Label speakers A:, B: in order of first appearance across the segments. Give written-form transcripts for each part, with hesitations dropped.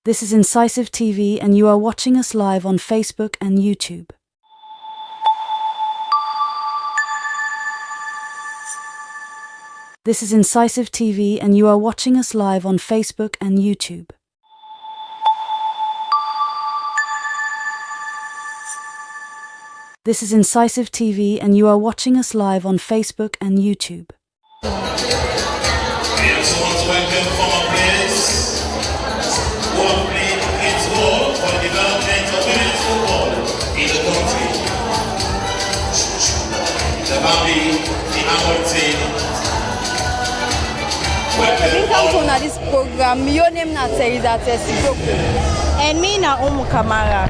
A: This is Incisive TV and you are watching us live on Facebook and YouTube. This is Incisive TV and you are watching us live on Facebook and YouTube. This is Incisive TV and you are watching us live on Facebook and YouTube.
B: We also want to welcome former players who have played a role for the development of women's football in the country. The Bambi, the Hamilton.
C: Welcome to this program. Your name is Teresa Tesigoku. And me na Kamara.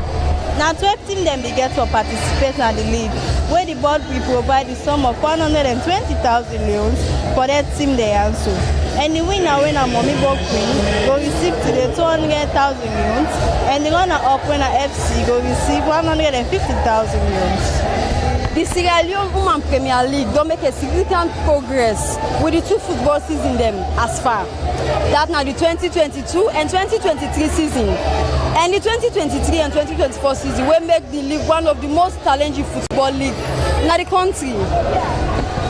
C: Now 12 teams them get to participate in the league, where the board will provide the sum of 120,000 leons for that team they answer. And the winner when a mommy ball queen will receive today 200,000 leons, and the runner-up when a FC will receive 150,000 leons. The Sierra Leone Women Premier League don't make a significant progress with the two football seasons them as far. That now the 2022 and 2023 season. And the 2023 and 2024 season will make the league one of the most challenging football league in the country.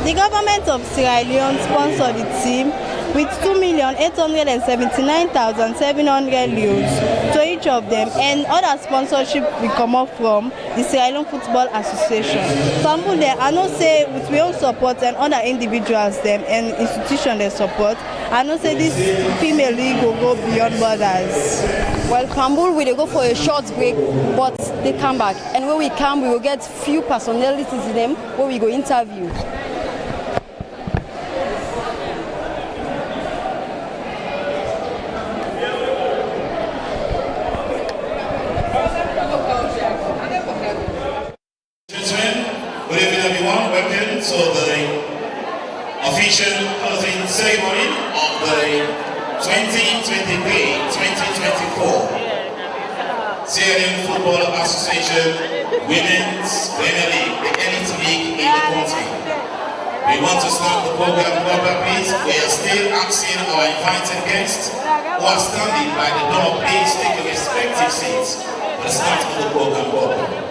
C: The government of Sierra Leone sponsored the team with 2,879,700 leons to each of them, and other sponsorship will come up from the Sierra Leone Football Association. Some of them I know say with real support and other individuals them and institutions they support, I know say this female league will go beyond borders. Well, Kambul will go for a short break, but they come back, and when we come, we will get few personalities in them where we go interview.
B: Good evening, everyone. Welcome to the official closing ceremony of the 2023-2024 Sierra Leone Football Association Women's Premier League, the elite league in the country. We want to start the program proper, please. We are still asking our invited guests who are standing by the door, please take your respective seats for the start of the program proper.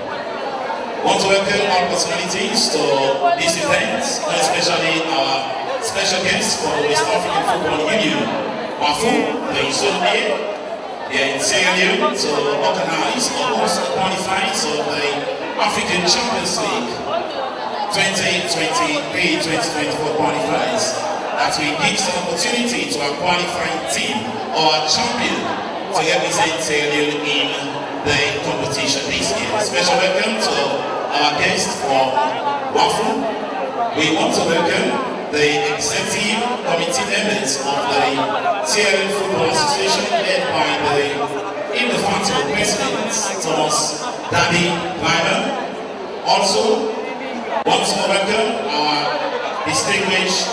B: I want to welcome all personalities to this event, especially our special guests from the West African Football Union, WAFU, the Isolde. They are in Sierra Leone to organize or host the qualifiers of the African Champions League 2023-2024 qualifiers. That will give an opportunity to our qualifying team or a champion to represent Sierra Leone in the competition this year. Special welcome to our guests from WAFU. We want to welcome the executive committee members of the Sierra Leone Football Association led by the indefatigable president, Thomas Daddy Weiler. Also, want to welcome our distinguished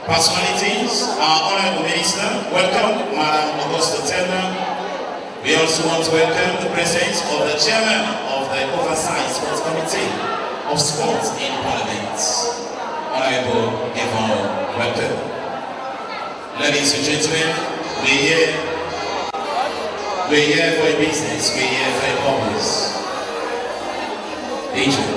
B: personalities, our Honorable Minister. Welcome, Madam Augusta Telma. We also want to welcome the presence of the chairman of the Oversight Sports Committee of Sports in Parliament, Honorable Yvonne. Welcome. Ladies and gentlemen, we're here for a business, we're here for a purpose. Agent.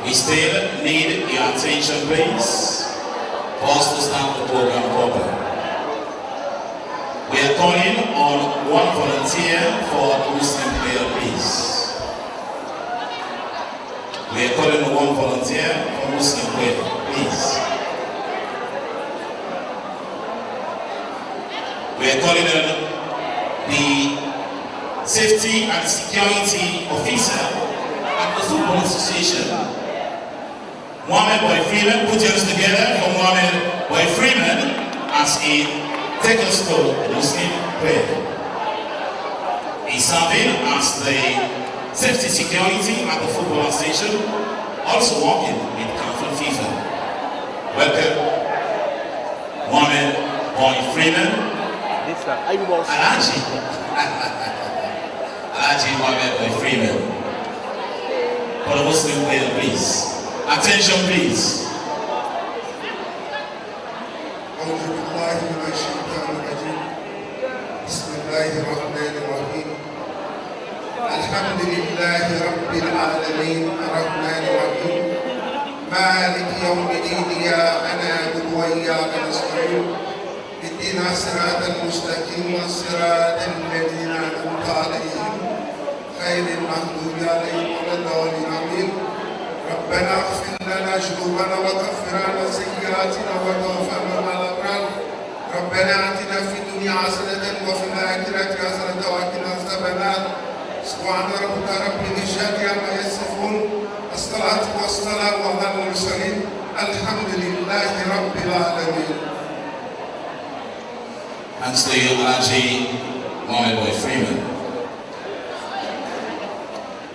B: We still need your attention, please, for us to start the program proper. We are calling on one volunteer for Muslim prayer, please. We are calling on one volunteer for Muslim prayer, please. We are calling on the safety and security officer at the Football Association. Mohammed Boy Freeman, put your hands together for Mohammed Boy Freeman as he take us to Muslim prayer. He's serving as the safety security at the football station, also working with Council FIFA. Welcome, Mohammed Boy Freeman. Alaji. Alaji Mohammed Boy Freeman. For the Muslim prayer, please. Attention, please.
D: أعوذ بالله من الشيطان الرحمن الرحيم مالك يوم الدين إياك نعبد وإياك نستعين اهدنا الصراط المستقيم صراط الذين أنعمت عليهم غير المغضوب عليهم ولا الضالين آمين. ربنا اغفر لنا ذنوبنا وكفر عنا سيئاتنا وتوفنا مع الأبرار. ربنا آتنا في الدنيا حسنة وفي الآخرة حسنة وقنا عذاب النار. سبحان ربك رب العزة عما يصفون الصلاة والسلام على المرسلين الحمد لله رب العالمين.
B: Thanks to you, Alaji Mohamed Boy Freeman.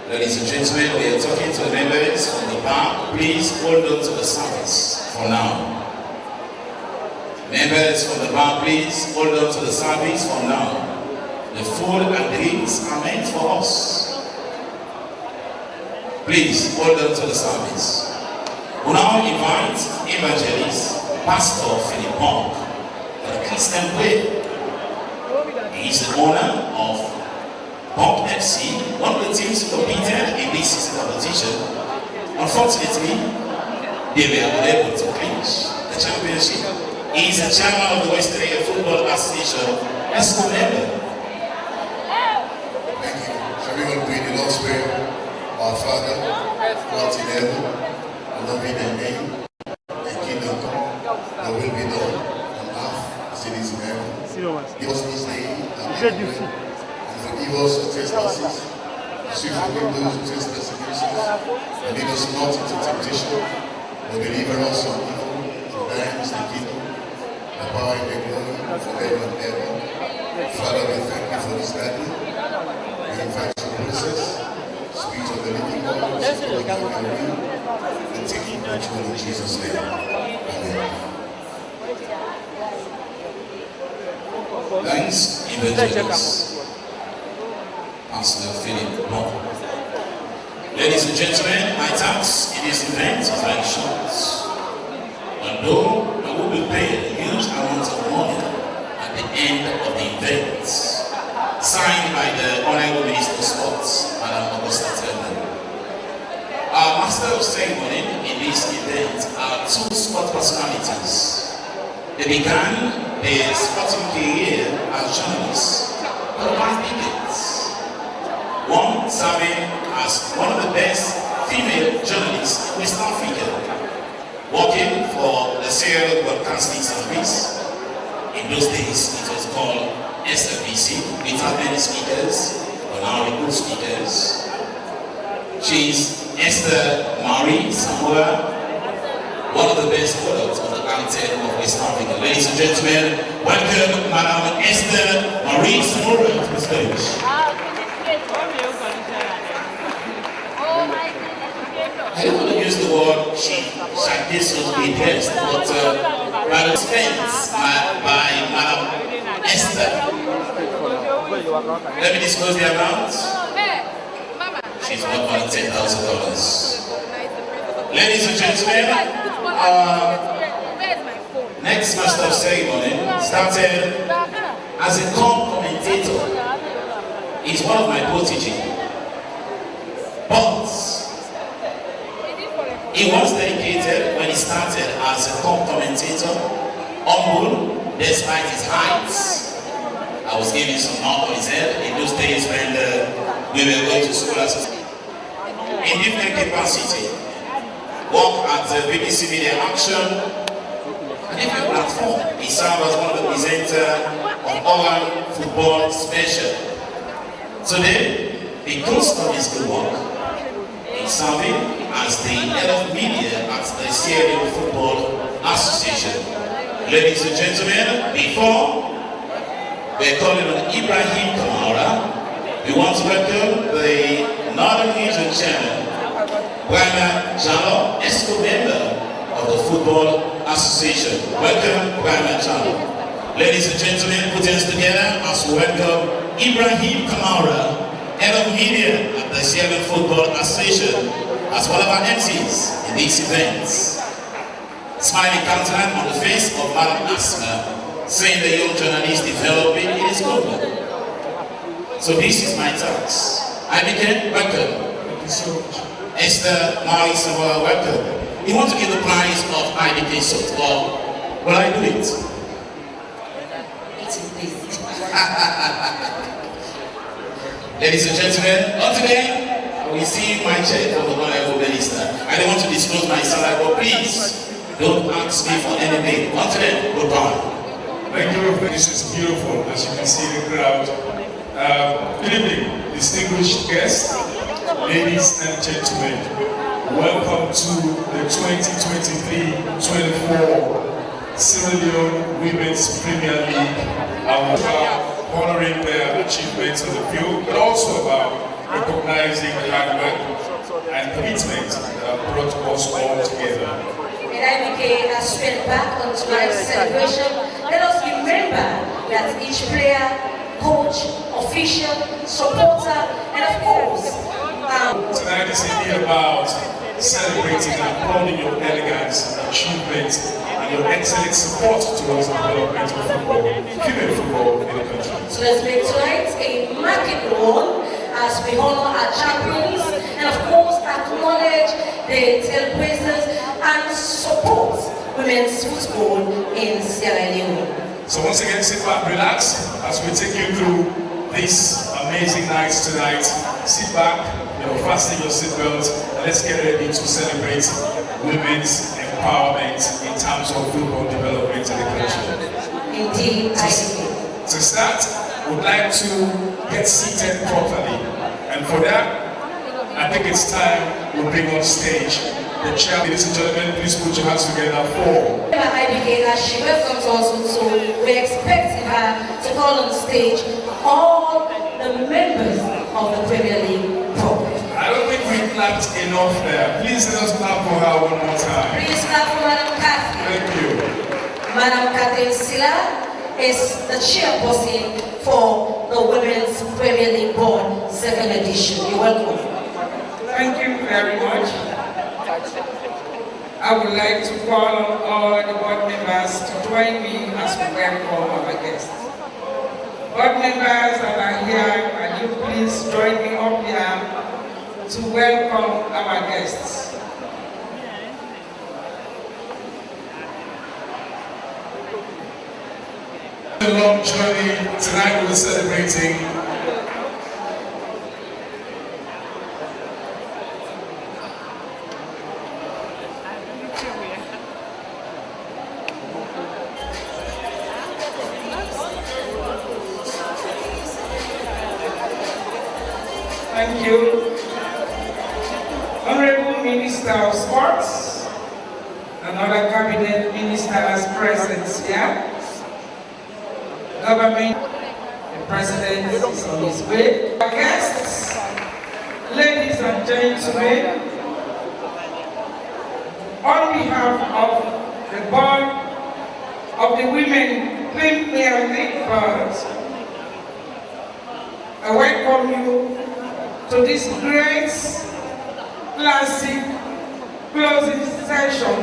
B: Ladies and gentlemen, we are talking to the members from the back. Please hold on to the service for now. Members from the back, please hold on to the service for now. The food and drinks are meant for us. Please hold on to the service. We now invite evangelist Pastor Philip Monk, the Christian Way. He is the owner of Pop FC, one of the teams who competed in this season competition. Unfortunately, they were unable to clinch the championship. He is the chairman of the West Area Football Association. Let's go member.
D: Thank you. Shall we all pray the Lord's Prayer? Our Father, who art in heaven, hallowed be thy name. Thy kingdom come, thy will be done on earth as it is in heaven. Give us this day our daily bread, and forgive us our trespasses, as we forgive those who trespass against us. And lead us not into temptation, but deliver us from evil. For thine is the kingdom, the power, and the glory, forever and ever. Father, we thank you for this gathering. We invite your presence, Spirit of the living God, to come and reign and take control in Jesus' name. Amen.
B: Thanks, evangelist Pastor Philip Monk. Ladies and gentlemen, my tax in this event is very short. Although I will be paid a huge amount of money at the end of the event, signed by the Honorable Minister of Sports, Madam Augusta Turner. Our master of ceremony in this event are two sport personalities. They began their sporting career as journalists for the past decades. One serving as one of the best female journalists in West Africa, working for the serial broadcasting service. In those days, it was called SFBC. It had many speakers, but now the good speakers. She's Esther Marie Samuel, one of the best products of the anthem of West Africa. Ladies and gentlemen, welcome Madam Esther Marie Samuel to the stage. I don't want to use the word she this was be dressed, but by the expense by Madam Esther. Let me disclose the amount. She's worth more than $10,000. Ladies and gentlemen, next master of ceremony started as a commentator. He's one of my protégés. But he was dedicated when he started as a commentator, humble despite his height. I was giving some knock on his head in those days when we were going to school as in different capacity. Work at the BBC Media Action, a different platform. He served as one of the presenters of our football special. Today, because of his good work, he's serving as the head of media at the Sierra Football Association. Ladies and gentlemen, before we're calling on Ibrahim Kamara, we want to welcome the Northern Region Chairman, Guana Jalo, ESCO member of the Football Association. Welcome, Guana Jalo. Ladies and gentlemen, put hands together as we welcome Ibrahim Kamara, head of media at the Sierra Football Association, as one of our MCs in these events. Smiling countenance on the face of Madam Asma, saying the young journalist developing in his government. So this is my task. I begin, welcome.
D: Thank you so much.
B: Esther Maurice, welcome. You want to give the prize of IDK salt, or will I do it? Ladies and gentlemen, once again, I will receive my check from the Honorable Minister. I don't want to disclose my salary, but please don't ask me for anything. Once again, goodbye.
E: Thank you. This is beautiful, as you can see in the crowd. Good evening, distinguished guests, ladies and gentlemen. Welcome to the 2023-24 Sierra Leone Women's Premier League. Honoring their achievements in the field, but also about recognizing hard work and commitment that brought us all together.
F: And IBK has spent back on tonight's celebration. Let us remember that each player, coach, official, supporter, and of course,
E: tonight is indeed about celebrating and applauding your elegance, achievement, and your excellent support towards the development of football, female football in the country.
F: So let's make tonight a market one as we honor our champions and of course acknowledge the trailblazers and support women's football in Sierra Leone.
E: So once again, sit back, relax as we take you through these amazing nights tonight. Sit back, fasten your seatbelt, and let's get ready to celebrate women's empowerment in terms of football development in the country.
F: Indeed,
E: To start, we'd like to get seated properly, and for that, I think it's time we bring on stage the chair. Ladies and gentlemen, please put your hands together for
F: IBK as she welcomes us, so we're expecting her to call on stage all the members of the Premier League proper.
E: I don't think we clapped enough there. Please let us clap for her one more time.
F: Please clap for Madam Kathy.
E: Thank you.
F: Madam Kathy Silla is the chairperson for the Women's Premier League Board, 2nd edition. You're welcome.
G: Thank you very much. I would like to call on all the board members to join me as we welcome our guests. Board members that are here, can you please join me up here to welcome our guests.
E: A long journey. Tonight we're celebrating
G: Thank you. Honorable Minister of Sports, another cabinet ministers present here. Government, the President is on his way. Our guests, ladies and gentlemen, on behalf of the board of the Women Premier League Board, I welcome you to this great classic closing session,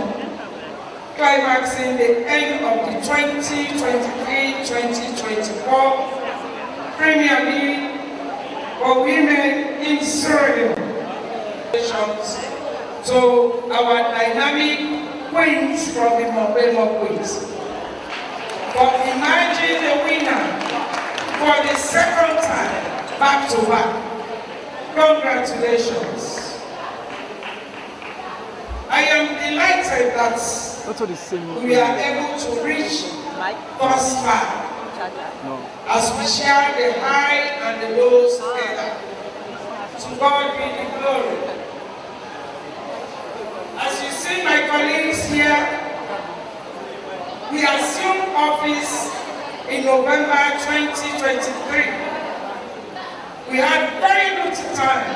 G: climaxing the end of the 2023-2024 Premier League for women in Sierra Leone. To our dynamic queens from the Mobile Queens. For emerging the winner for the second time, back to back. Congratulations. I am delighted that we are able to reach thus far as we share the high and the lows together. To God be the glory. As you see my colleagues here, we assumed office in November 2023. We had very little time,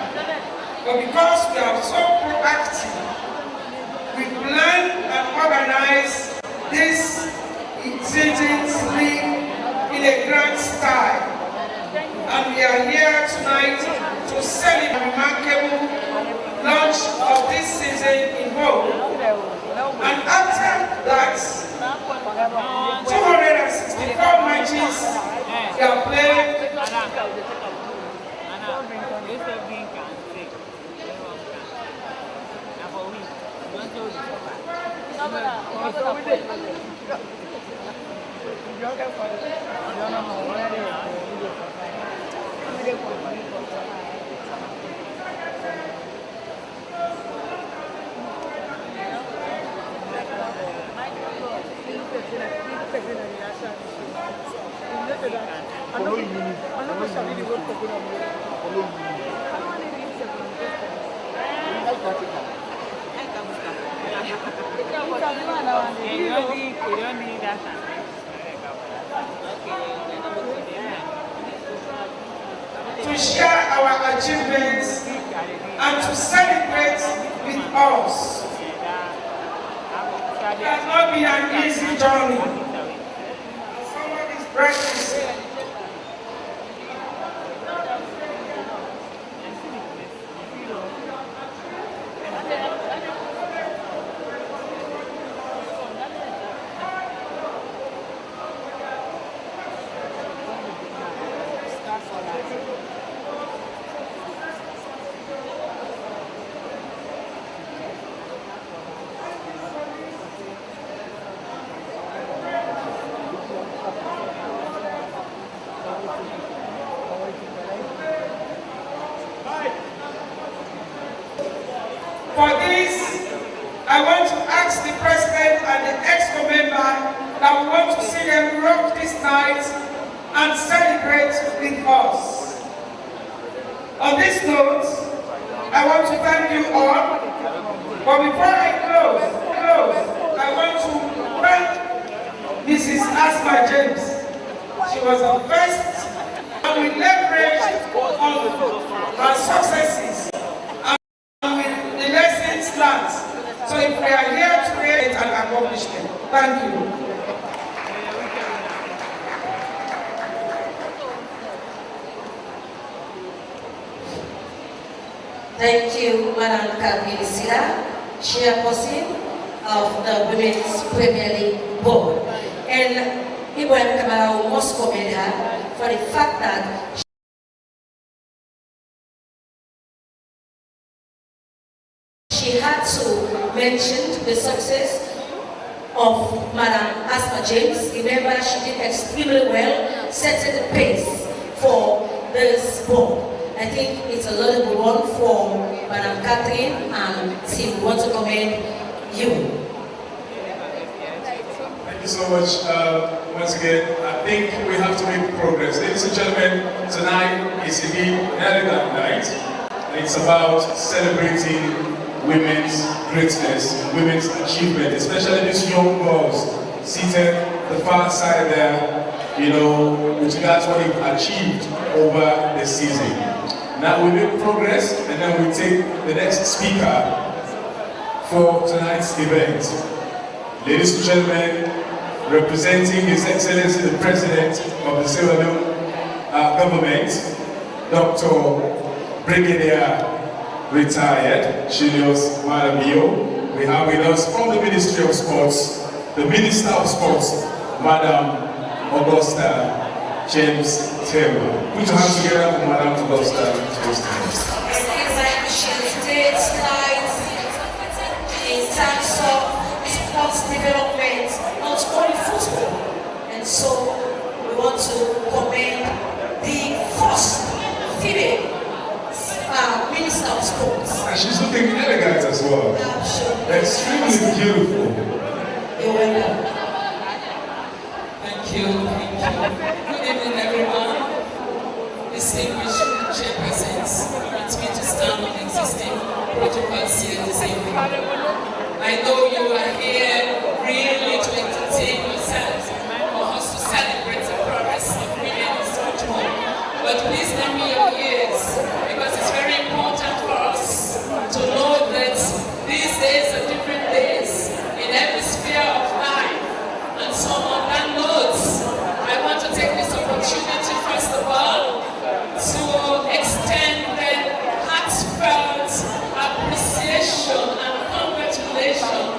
G: but because we are so proactive, we planned and organized this season's league in a grand style. And we are here tonight to celebrate the remarkable launch of this season in Hope. And after that, 264 matches were played. To share our achievements and to celebrate with us. It has not been an easy journey. Someone is practicing. For this, I want to ask the President and the EXCO member that we want to see them rock this night and celebrate with us. On this note, I want to thank you all. But before I close, I want to thank Mrs. Asma James. She was the first, and we leveraged on her successes and with the lessons learned. So if we are here to create an accomplishment, thank you.
F: Thank you, Madam Catherine Sida, Chairperson of the Women's Premier League Board. And Ibrahim Kamara must commend her for the fact that she had to mention the success of Madam Asma James. Remember, she did extremely well, setting the pace for this board. I think it's a laudable one for Madam Catherine and team. We want to commend you.
E: Thank you so much. Once again, I think we have to make progress. Ladies and gentlemen, tonight is indeed an elegant night. It's about celebrating women's greatness, women's achievement, especially these young girls seated the far side there, you know, with regards to what they've achieved over the season. Now we make progress and then we take the next speaker for tonight's event. Ladies and gentlemen, representing His Excellency the President of the Sierra Leone government, Dr. Brigadier Retired Julius Marabio. We have with us from the Ministry of Sports, the Minister of Sports, Madam Augusta James Taylor. Put your hands together for Madam Augusta James Taylor.
F: In terms of sports development, not only football. And so we want to commend the first female Minister of Sports.
E: And she's looking elegant as well. Extremely beautiful.
F: You're welcome.
H: Thank you. Good evening, everyone. Distinguished chairpersons, permit me to stand on existing protocols here this evening. I know you are here really to entertain yourselves or us to celebrate the progress of women in football. But please lend me your ears, because it's very important for us to know that these days are different days in every sphere of life. And so on that note, I want to take this opportunity, first of all, to extend the heartfelt appreciation and congratulations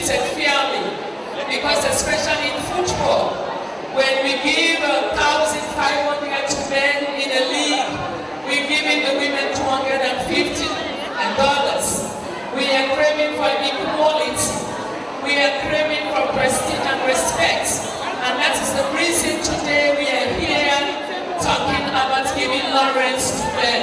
H: treated fairly. Because especially in football, when we give 1,500 to men in a league, we're giving the women $250. We are craving for equality. We are craving for prestige and respect. And that is the reason today we are here talking about giving Lawrence to men.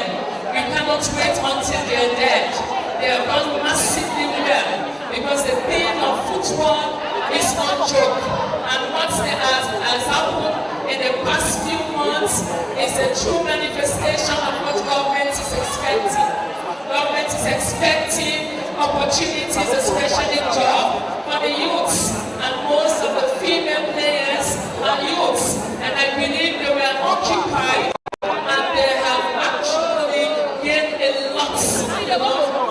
H: We cannot wait until they are dead. They have gone massively well because the pain of football is not joke. And what has happened in the past few months is a true manifestation of what government is expecting. Government is expecting opportunities, especially job for the youths, and most of the female players are youths. And I believe they were occupied and they have actually gained a lot,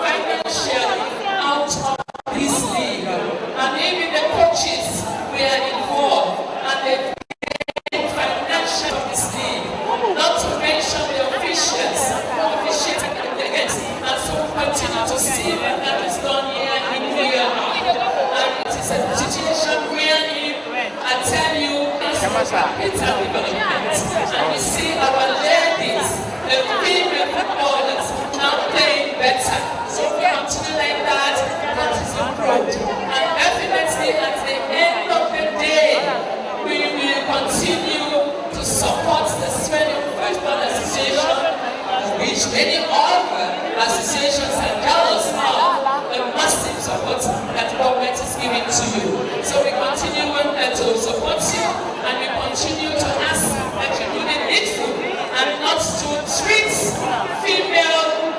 H: financially out of this league. And even the coaches were involved and they gained financial of this league. Not to mention the officials who officiated the games. And so we continue to see that is done here in Rio. And it is a situation wherein I tell you, it's a development. And we see our ladies, the female footballers, now playing better. So we continue like that, that is improved. And definitely at the end of the day, we will continue to support the Swedish Football Association, which many other associations are jealous of the massive support that government is giving to you. So we continue to support you, and we continue to ask that you do the needful and not to treat female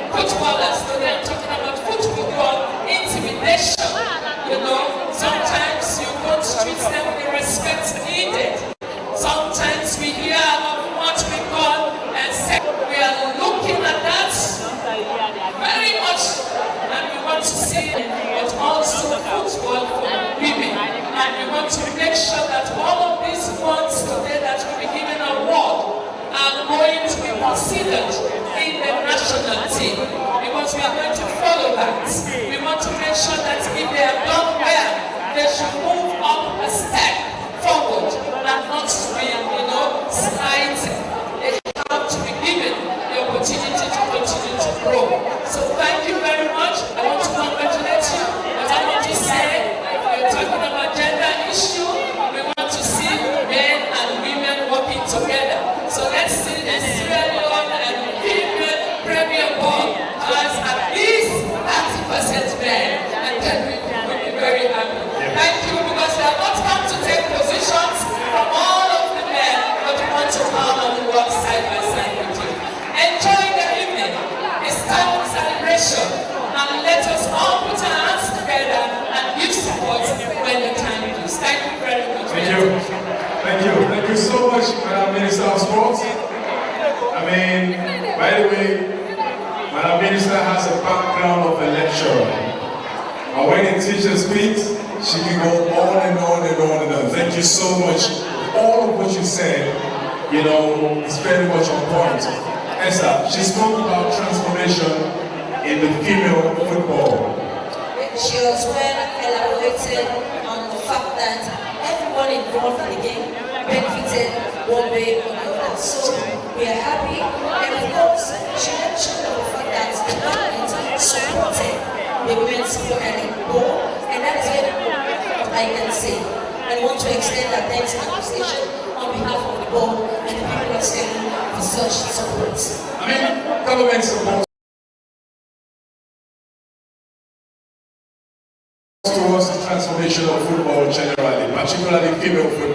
H: footballers. So they are talking about football intimidation. You know, sometimes you don't treat them with the respect needed. Sometimes we hear of what we call sex. We are looking at that very much, and we want to see it, but also football for women. And we want to make sure that all of these ones today that will be given an award are going to be considered in the national team, because we are going to follow that. We want to make sure that if they have done well, they should move up a step forward and not to be, sliding. They have to be given the opportunity to continue to grow. So thank you very much. I want to congratulate you. But I want to say, if we're talking about gender issue, we want to see men and women working together. So let's see the Sierra Leone and female Premier Board as at least 30% men, and then we will be very happy. Thank you, because they are not come to take positions from all of the men, but we want to come and work side by side with you. Enjoy the evening. It's time for celebration, and let us all put our hands together and give support when the time is. Thank you very much.
E: Thank you. Thank you. Thank you so much, Madam Minister of Sports. I mean, by the way, Madam Minister has a background of a lecturer. And when a teacher speaks, she can go on and on and on and on. Thank you so much. All of what you said, is very much on point. Esther, she spoke about transformation in the female football.
F: She was well elaborated on the fact that everyone involved in the game benefited one way or the other. So we are happy, and of course, she mentioned the fact that the government supported the women's football, and that is very important, I can say. I want to extend that thanks and appreciation on behalf of the board and the people of Seven for such support.
E: I mean, government support towards the transformation of football generally, particularly female football.